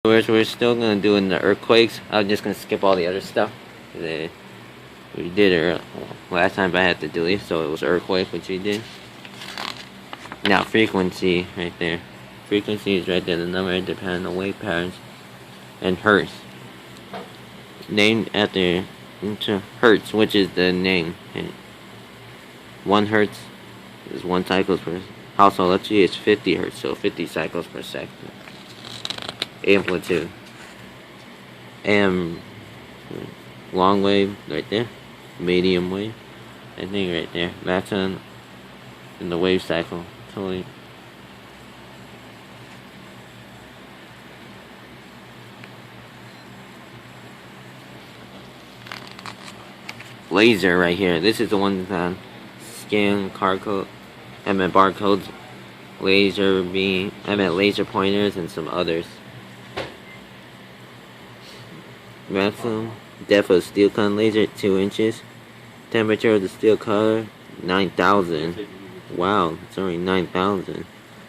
We're still gonna do in the earthquakes. I'm just gonna skip all the other stuff. We did it last time, but I had to delete, so it was earthquake, which we did. Now frequency right there. Frequency is right there. The number depends on wave patterns and hertz. Named after into hertz, which is the name. 1 hertz is 1 cycles per household electricity is 50 hertz, so 50 cycles per second. Amplitude. Long wave right there. Medium wave. I think right there. Maximum in the wave cycle. Totally. Laser right here. This is the one that scan barcodes. Laser beam. Laser pointers and some others. Maximum depth of steel cutting laser 2 inches. Temperature of the steel cutter 9,000. Wow, it's only 9,000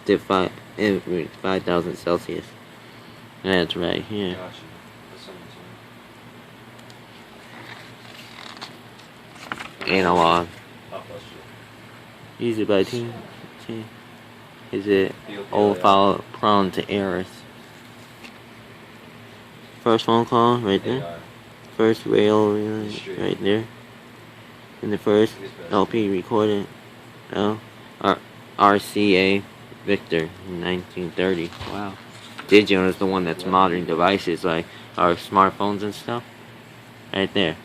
to 5,000 Celsius. That's right here. Analog. Usually by team. Is it old file prone to errors? First phone call right there. First rail right there. And the first LP recorded RCA Victor in 1930. Wow. Digital is the one that's modern devices like our smartphones and stuff. Right there.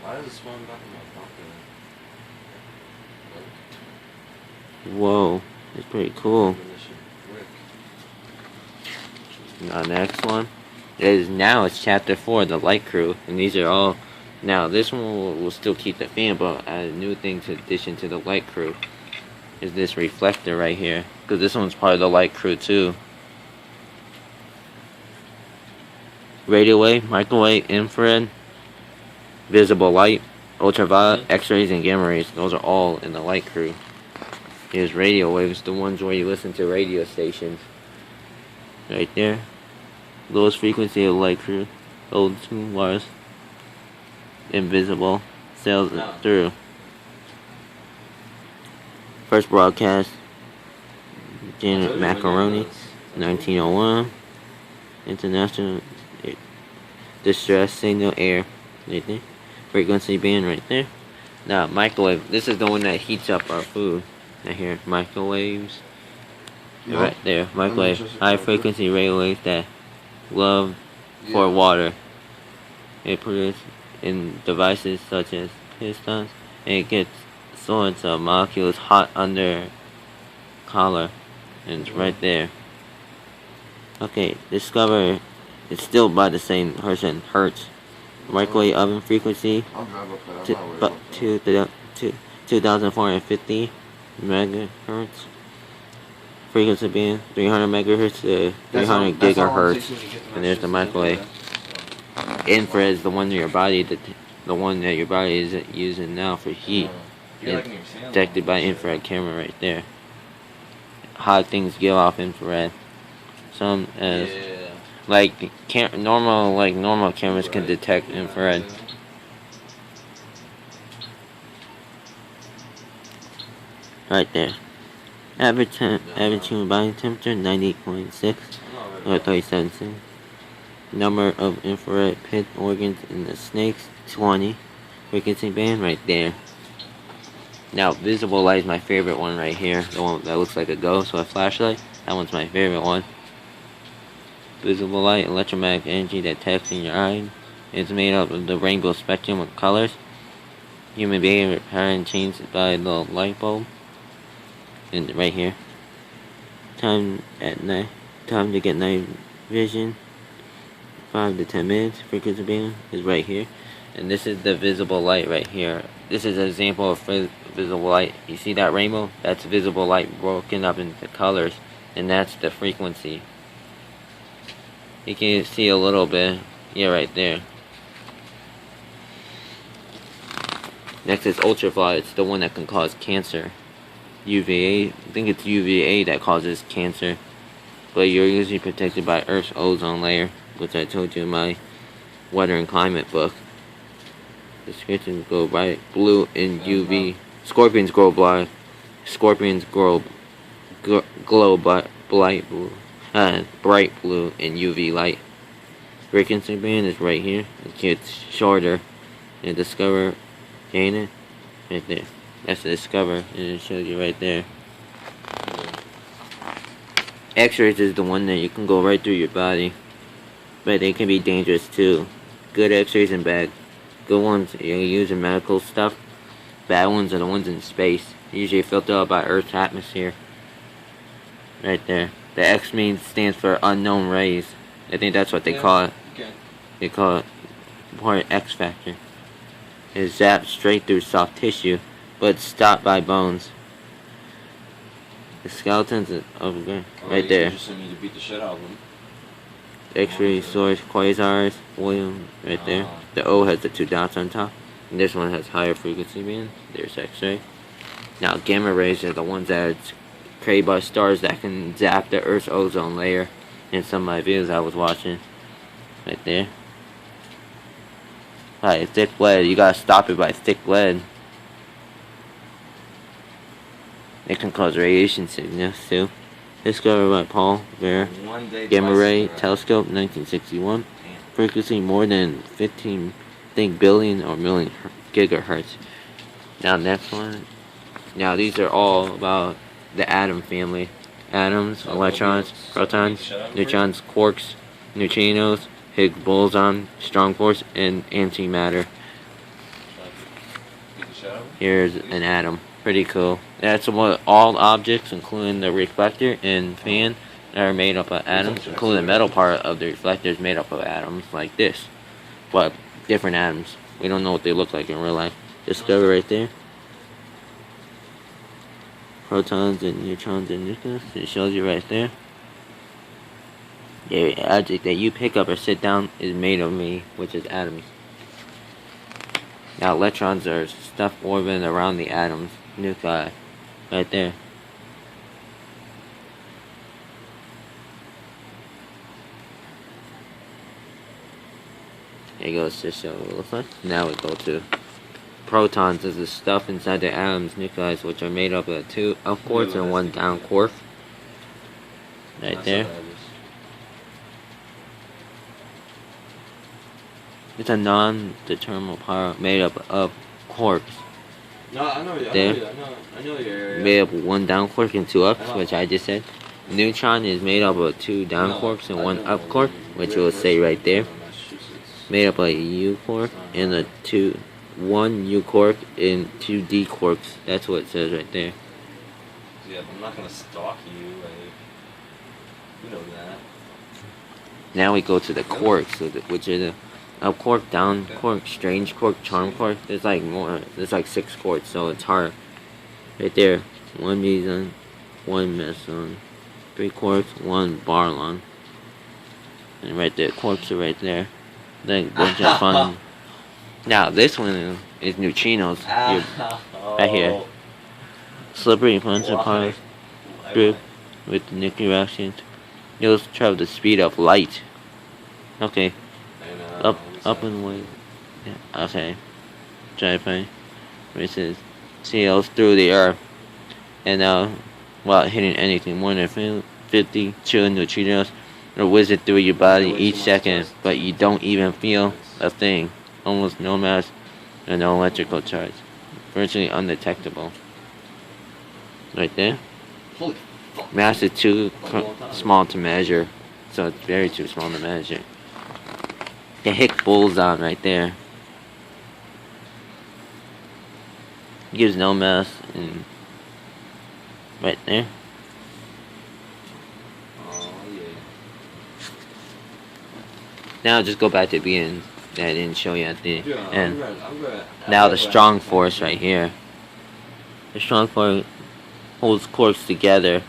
Why does it spawn back in my pocket? Whoa, it's pretty cool. Now next one is it's chapter 4, the light crew, and these are all. Now this one will still keep the fan, but a new thing to addition to the light crew is this reflector right here, because this one's part of the light crew too. Radio wave, microwave, infrared, visible light, ultraviolet, X-rays, and gamma rays. Those are all in the light crew. Here's radio waves, the ones where you listen to radio stations. Right there. Lowest frequency of light crew. Old 2 wires. Invisible. Sails through. First broadcast. Janet Macaroni. 1901. International distress signal air. Right there. Frequency band right there. Now microwave. This is the one that heats up our food. Right here, microwaves. Yep. Right there, microwave. High frequency radio waves that love for water. It produces in devices such as pistons, and it gets sorts of molecules hot under collar, and it's right there. Okay, discover. It's still by the same person, hertz. Microwave oven frequency 2,450 megahertz. Frequency band 300 megahertz to 300 gigahertz. And there's the microwave. Infrared is the one that your body is using now for heat. It's detected by infrared camera right there. Hot things give off infrared. Some as normal cameras can detect infrared. Right there. Average human body temperature 98.6 or 37 centimeters. Number of infrared pit organs in the snakes 20. Frequency band right there. Now visible light is my favorite one right here. The one that looks like a ghost or a flashlight. That one's my favorite one. Visible light, electromagnetic energy that detects in your eye. It's made up of the rainbow spectrum of colors. Human behavior pattern changed by the light bulb. And right here. Time at night. Time to get night vision. 5 to 10 minutes. Frequency band is right here. And this is the visible light right here. This is an example of visible light. You see that rainbow? That's visible light broken up into colors. And that's the frequency. You can see a little bit. Yeah, right there. Next is ultraviolet. It's the one that can cause cancer. UVA. I think it's UVA that causes cancer. But you're usually protected by Earth's ozone layer, which I told you in my weather and climate book. Descriptions go bright blue in UV. Scorpions grow black. Scorpions glow bright blue. Bright blue in UV light. Frequency band is right here. It gets shorter. And discover Canaan right there. That's the discover, and it shows you right there. X-rays is the one that you can go right through your body, but they can be dangerous too. Good X-rays and bad. Good ones you use in medical stuff. Bad ones are the ones in space. Usually filtered out by Earth's atmosphere. Right there. The X means stands for unknown rays. I think that's what they call it. Okay. They call it part X factor. It zaps straight through soft tissue, but stopped by bones. The skeletons are over there, right there. Just need to beat the shit out of them. X-ray source quasars, William, right there. The O has the 2 dots on top. And this one has higher frequency band. There's X-ray. Now gamma rays are the ones that are created by stars that can zap the Earth's ozone layer. In some of my videos I was watching, right there. Alright, thick lead. You gotta stop it by thick lead. It can cause radiation sickness too. Discovered by Paul Ver. Gamma ray telescope, 1961. Frequency more than 15, billion or million gigahertz. Now next one. Now these are all about the atom family. Atoms, electrons, protons, neutrons, quarks, neutrinos, Higgs boson, strong force, and antimatter. Here's an atom. Pretty cool. That's what all objects, including the reflector and fan, are made up of atoms, including the metal part of the reflector is made up of atoms like this. But different atoms. We don't know what they look like in real life. Discover right there. Protons and neutrons and nucleus. It shows you right there. The object that you pick up or sit down is made of me, which is atoms. Now electrons are stuff orbiting around the atoms. Nuclei. Right there. There goes to show what it looks like. Now we go to protons. Is the stuff inside the atoms, nuclei, which are made up of 2 up quarks and 1 down quark. Right there. It's a non-determinable power made up of quarks. No, I know you're made up of 1 down quark and 2 ups, which I just said. Neutron is made up of 2 down quarks and 1 up quark, which will say right there. Made up of a U quark and a 1 U quark and 2 D quarks. That's what it says right there. Yeah, I'm not gonna stalk you, like, you know that. Now we go to the quarks, which are the up quark, down quark, strange quark, charm quark. There's like more. There's like 6 quarks, so it's hard. Right there, 1 meson, 1 meson, 3 quarks, 1 barlon. And right there, quarks are right there. Then bunch of fun. Now this one is neutrinos. Right here. Slippery bunch of parts group with the nuclear reactions. You'll travel the speed of light. Okay. Up and away. Yeah, okay. Try to find versus sails through the earth. And while hitting anything more than 50 trillion neutrinos are whizzing through your body each second, but you don't even feel a thing. Almost no mass and no electrical charge. Virtually undetectable. Right there. Mass is too small to measure, so it's very too small to measure. The Higgs boson right there. Gives no mass and right there. Now just go back to the beginning that I didn't show you at the end. Now the strong force right here. The strong force holds quarks together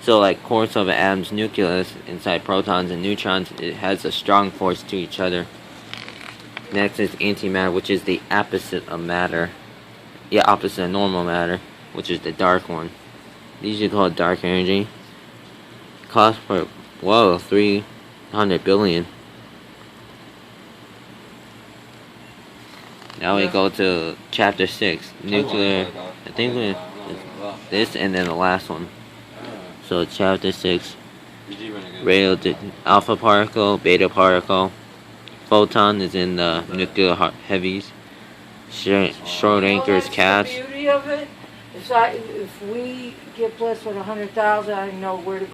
So, like cores of an atom's nucleus inside protons and neutrons, it has a strong force to each other. Next is antimatter, which is the opposite of matter. Yeah, opposite of normal matter, which is the dark one. These are called dark energy. Cost per 300 billion. Now we go to chapter 6, nuclear. I think we this and then the last one. So chapter 6, alpha particle, beta particle. Photon is in the nuclear heavies. Schrodinger's cat. The beauty of it is if we get blessed with 100,000, I know where to